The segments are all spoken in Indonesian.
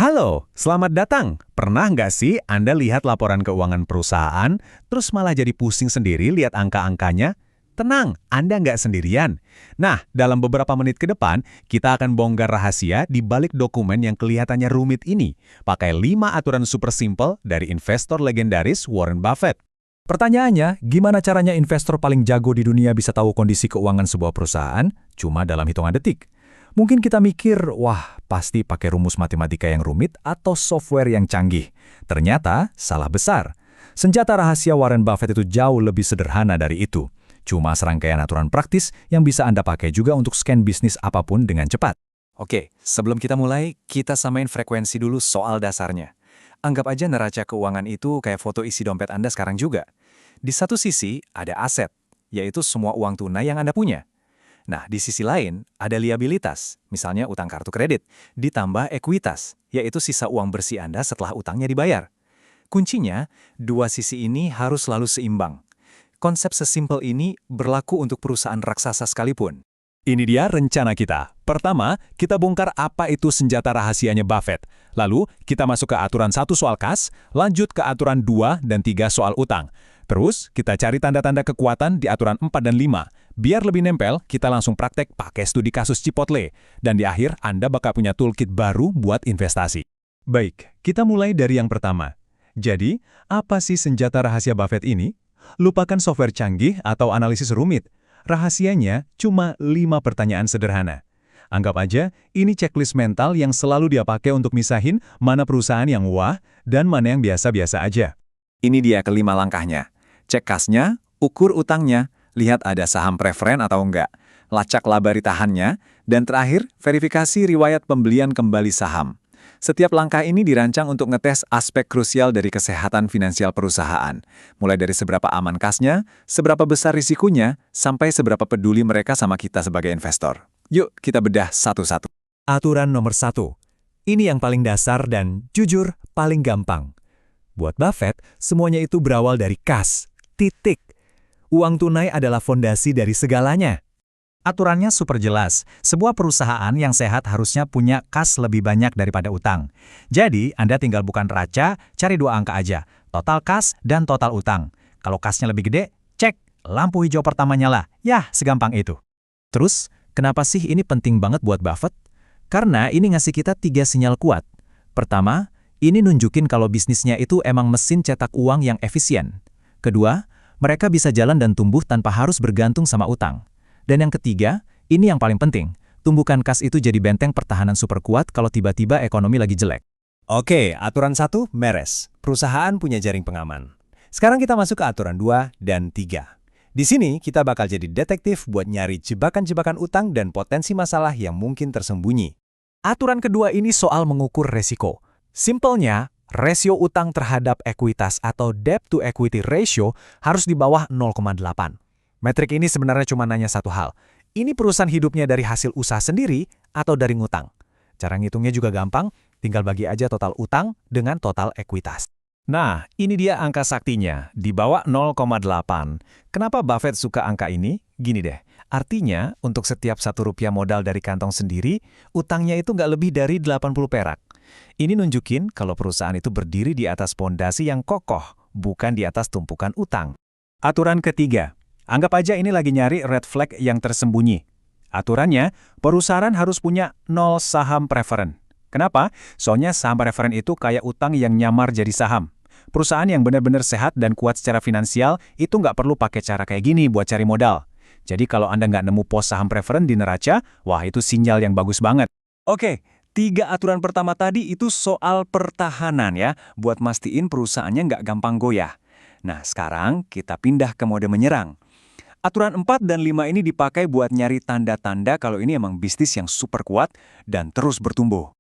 Halo, selamat datang. Pernah nggak sih Anda lihat laporan keuangan perusahaan, terus malah jadi pusing sendiri lihat angka-angkanya? Tenang, Anda nggak sendirian. Nah, dalam beberapa menit ke depan, kita akan bongkar rahasia di balik dokumen yang kelihatannya rumit ini, pakai 5 aturan super simple dari investor legendaris Warren Buffett. Pertanyaannya, gimana caranya investor paling jago di dunia bisa tahu kondisi keuangan sebuah perusahaan cuma dalam hitungan detik? Mungkin kita mikir, wah, pasti pakai rumus matematika yang rumit atau software yang canggih. Ternyata, salah besar. Senjata rahasia Warren Buffett itu jauh lebih sederhana dari itu. Cuma serangkaian aturan praktis yang bisa Anda pakai juga untuk scan bisnis apapun dengan cepat. Oke, sebelum kita mulai, kita samain frekuensi dulu soal dasarnya. Anggap aja neraca keuangan itu kayak foto isi dompet Anda sekarang juga. Di satu sisi ada aset, yaitu semua uang tunai yang Anda punya. Nah, di sisi lain ada liabilitas, misalnya utang kartu kredit, ditambah ekuitas, yaitu sisa uang bersih Anda setelah utangnya dibayar. Kuncinya, dua sisi ini harus selalu seimbang. Konsep sesimpel ini berlaku untuk perusahaan raksasa sekalipun. Ini dia rencana kita. Pertama, kita bongkar apa itu senjata rahasianya Buffett. Lalu, kita masuk ke aturan 1 soal kas, lanjut ke aturan 2 dan 3 soal utang. Terus, kita cari tanda-tanda kekuatan di aturan 4 dan 5. Biar lebih nempel, kita langsung praktek pakai studi kasus Chipotle. Dan di akhir, Anda bakal punya toolkit baru buat investasi. Baik, kita mulai dari yang pertama. Jadi, apa sih senjata rahasia Buffett ini? Lupakan software canggih atau analisis rumit. Rahasianya cuma 5 pertanyaan sederhana. Anggap aja, ini checklist mental yang selalu dia pakai untuk misahin mana perusahaan yang wah dan mana yang biasa-biasa aja. Ini dia kelima langkahnya. Cek kasnya, ukur utangnya, lihat ada saham preferen atau enggak, lacak laba ritahannya, dan terakhir, verifikasi riwayat pembelian kembali saham. Setiap langkah ini dirancang untuk ngetes aspek krusial dari kesehatan finansial perusahaan. Mulai dari seberapa aman kasnya, seberapa besar risikonya, sampai seberapa peduli mereka sama kita sebagai investor. Yuk, kita bedah satu-satu. Aturan nomor 1. Ini yang paling dasar dan, jujur, paling gampang. Buat Buffett, semuanya itu berawal dari kas. Titik. Uang tunai adalah fondasi dari segalanya. Aturannya super jelas. Sebuah perusahaan yang sehat harusnya punya kas lebih banyak daripada utang. Jadi, Anda tinggal buka neraca, cari 2 angka aja. Total kas dan total utang. Kalau kasnya lebih gede, cek. Lampu hijau pertama nyala. Yah, segampang itu. Terus, kenapa sih ini penting banget buat Buffett? Karena ini ngasih kita 3 sinyal kuat. Pertama, ini nunjukin kalau bisnisnya itu emang mesin cetak uang yang efisien. Kedua, mereka bisa jalan dan tumbuh tanpa harus bergantung sama utang. Dan yang ketiga, ini yang paling penting, tumbukan kas itu jadi benteng pertahanan super kuat kalau tiba-tiba ekonomi lagi jelek. Oke, aturan 1 meres. Perusahaan punya jaring pengaman. Sekarang kita masuk ke aturan 2 dan 3. Di sini kita bakal jadi detektif buat nyari jebakan-jebakan utang dan potensi masalah yang mungkin tersembunyi. Aturan kedua ini soal mengukur resiko. Simpelnya, rasio utang terhadap ekuitas atau debt to equity ratio harus di bawah 0,8. Metrik ini sebenarnya cuma nanya satu hal. Ini perusahaan hidupnya dari hasil usaha sendiri atau dari ngutang? Cara ngitungnya juga gampang, tinggal bagi aja total utang dengan total ekuitas. Nah, ini dia angka saktinya, di bawah 0,8. Kenapa Buffett suka angka ini? Gini deh, artinya untuk setiap Rp1 modal dari kantong sendiri, utangnya itu nggak lebih dari 80 perak. Ini nunjukin kalau perusahaan itu berdiri di atas pondasi yang kokoh, bukan di atas tumpukan utang. Aturan ketiga. Anggap aja ini lagi nyari red flag yang tersembunyi. Aturannya, perusahaan harus punya 0 saham preferen. Kenapa? Soalnya saham preferen itu kayak utang yang nyamar jadi saham. Perusahaan yang benar-benar sehat dan kuat secara finansial itu nggak perlu pakai cara kayak gini buat cari modal. Jadi kalau Anda nggak nemu pos saham preferen di neraca, wah itu sinyal yang bagus banget. Oke, 3 aturan pertama tadi itu soal pertahanan ya, buat mastiin perusahaannya nggak gampang goyah. Nah, sekarang kita pindah ke mode menyerang. Aturan 4 dan 5 ini dipakai buat nyari tanda-tanda kalau ini emang bisnis yang super kuat dan terus bertumbuh.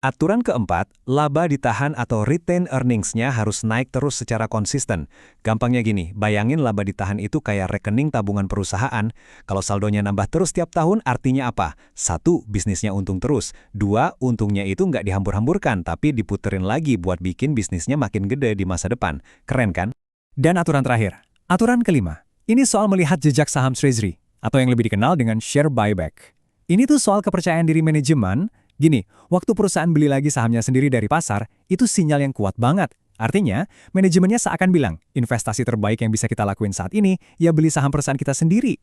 Aturan keempat, laba ditahan atau retain earnings-nya harus naik terus secara konsisten. Gampangnya gini, bayangin laba ditahan itu kayak rekening tabungan perusahaan. Kalau saldonya nambah terus tiap tahun, artinya apa? 1, bisnisnya untung terus. 2, untungnya itu nggak dihambur-hamburkan, tapi diputerin lagi buat bikin bisnisnya makin gede di masa depan. Keren kan? Dan aturan terakhir, aturan kelima. Ini soal melihat jejak saham treasury, atau yang lebih dikenal dengan share buyback. Ini tuh soal kepercayaan diri manajemen. Gini, waktu perusahaan beli lagi sahamnya sendiri dari pasar, itu sinyal yang kuat banget. Artinya, manajemennya seakan bilang, investasi terbaik yang bisa kita lakuin saat ini, ya beli saham perusahaan kita sendiri.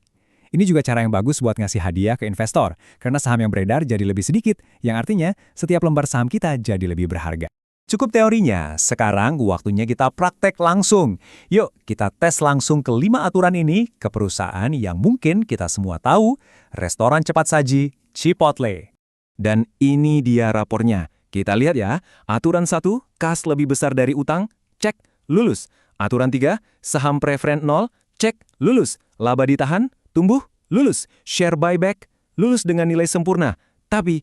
Ini juga cara yang bagus buat ngasih hadiah ke investor, karena saham yang beredar jadi lebih sedikit, yang artinya setiap lembar saham kita jadi lebih berharga. Cukup teorinya, sekarang waktunya kita praktek langsung. Yuk, kita tes langsung ke 5 aturan ini ke perusahaan yang mungkin kita semua tahu, restoran cepat saji Chipotle. Dan ini dia rapornya. Kita lihat ya, aturan 1, kas lebih besar dari utang, cek, lulus. Aturan 3, saham preferen 0, cek, lulus. Laba ditahan, tumbuh, lulus. Share buyback, lulus dengan nilai sempurna. Tapi,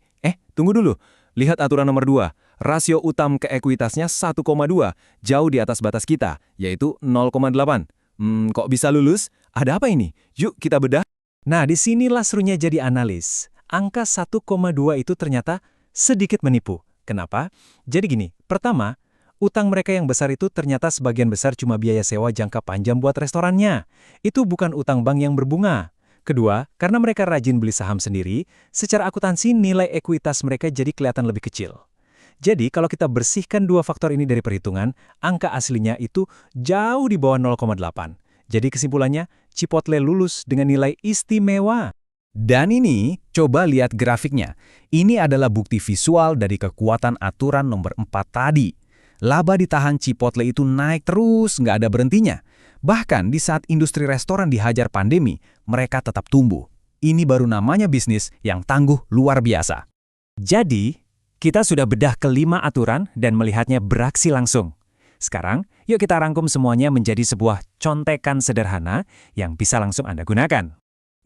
tunggu dulu. Lihat aturan nomor 2, rasio utang ke ekuitasnya 1,2, jauh di atas batas kita, yaitu 0,8. Kok bisa lulus? Ada apa ini? Yuk kita bedah. Nah, disinilah serunya jadi analis. Angka 1,2 itu ternyata sedikit menipu. Kenapa? Jadi gini, pertama, utang mereka yang besar itu ternyata sebagian besar cuma biaya sewa jangka panjang buat restorannya. Itu bukan utang bank yang berbunga. Kedua, karena mereka rajin beli saham sendiri, secara akuntansi nilai ekuitas mereka jadi kelihatan lebih kecil. Jadi, kalau kita bersihkan dua faktor ini dari perhitungan, angka aslinya itu jauh di bawah 0,8. Jadi kesimpulannya, Chipotle lulus dengan nilai istimewa. Dan ini, coba lihat grafiknya. Ini adalah bukti visual dari kekuatan aturan nomor 4 tadi. Laba ditahan Chipotle itu naik terus, nggak ada berhentinya. Bahkan di saat industri restoran dihajar pandemi, mereka tetap tumbuh. Ini baru namanya bisnis yang tangguh luar biasa. Jadi, kita sudah bedah ke-5 aturan dan melihatnya beraksi langsung. Sekarang, yuk kita rangkum semuanya menjadi sebuah contekan sederhana yang bisa langsung Anda gunakan.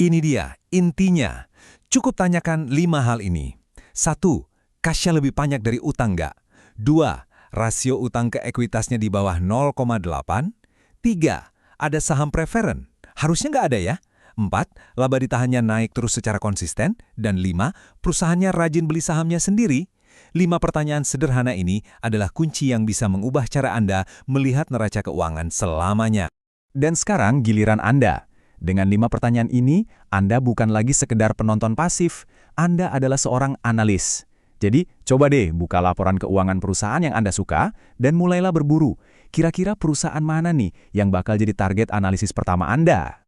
Ini dia, intinya. Cukup tanyakan 5 hal ini. 1. Kasnya lebih banyak dari utang nggak? 2. Rasio utang ke ekuitasnya di bawah 0,8? 3. Ada saham preferen? Harusnya nggak ada ya. 4. Laba ditahannya naik terus secara konsisten. Dan 5. Perusahaannya rajin beli sahamnya sendiri. 5 pertanyaan sederhana ini adalah kunci yang bisa mengubah cara Anda melihat neraca keuangan selamanya. Dan sekarang giliran Anda. Dengan 5 pertanyaan ini, Anda bukan lagi sekedar penonton pasif, Anda adalah seorang analis. Jadi, coba deh buka laporan keuangan perusahaan yang Anda suka, dan mulailah berburu. Kira-kira perusahaan mana nih yang bakal jadi target analisis pertama Anda?